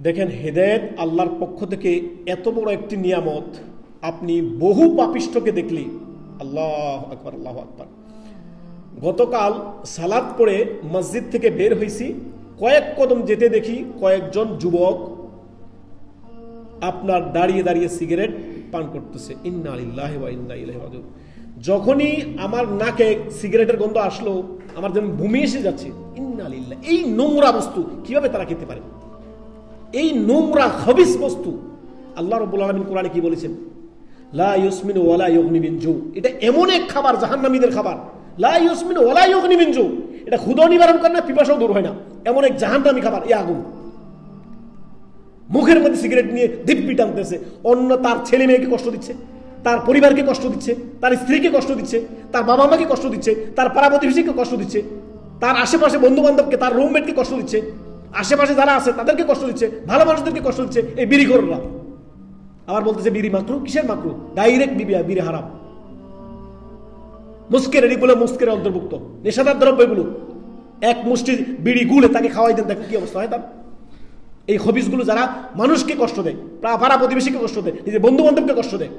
দেখেন, হেদায়েত আল্লাহর পক্ষ থেকে এত বড় একটি নিয়ামত। আপনি বহু পাপিষ্ঠকে দেখলি, আল্লাহ আকবার, আল্লাহ আকবার। গতকাল সালাত পড়ে মসজিদ থেকে বের হয়েছি, কয়েক কদম যেতে দেখি কয়েকজন যুবক আপনার দাঁড়িয়ে দাঁড়িয়ে সিগারেট পান করতেছে। ইন্না লিল্লাহি ওয়া ইন্না ইলাইহি রাজিউন। যখনই আমার নাকে সিগারেটের গন্ধ আসলো, আমার যেন বমি এসে যাচ্ছে। ইন্না লিল্লাহ, এই নোংরা বস্তু কিভাবে তারা খেতে পারে? এই নোংরা খবিস বস্তু। আল্লাহ রাব্বুল আলামিন কোরআনে কি বলেছেন? লা ইউসমিনু ওয়া লা ইউগনি মিন জু। এটা এমন এক খাবার, জাহান্নামীদের খাবার। লা ইউসমিনু ওয়া লা ইউগনি মিন জু। এটা ক্ষুধা নিবারণ করে না, পিপাসাও দূর হয় না, এমন এক জাহান্নামী খাবার এই আগুন। মুখের মধ্যে সিগারেট নিয়ে দিব্যি টানতেছে, অন্য তার ছেলে মেয়েকে কষ্ট দিচ্ছে, তার পরিবারকে কষ্ট দিচ্ছে, তার স্ত্রীকে কষ্ট দিচ্ছে, তার বাবা মাকে কষ্ট দিচ্ছে, তার পাড়া প্রতিবেশীকে কষ্ট দিচ্ছে, তার আশেপাশে বন্ধু বান্ধবকে, তার রুমমেটকে কষ্ট দিচ্ছে, আশেপাশে যারা আছে তাদেরকে কষ্ট দিচ্ছে, ভালো মানুষদেরকে কষ্ট দিচ্ছে এই বিড়িখোররা। আবার বলতেছে বিড়ি মাকরু। কিসের মাকরু? ডাইরেক্ট বিড়ি হারাম। মুস্কের, এগুলো মুস্কের অন্তর্ভুক্ত নেশাদার দ্রব্য। এগুলো এক মুষ্টি বিড়ি গুলে তাকে খাওয়াই দেন, দেখেন কি অবস্থা হয় তার। এই খবিসগুলো যারা মানুষকে কষ্ট দেয়, পাড়া প্রতিবেশীকে কষ্ট দেয়, নিজের বন্ধু বান্ধবকে কষ্ট দেয়,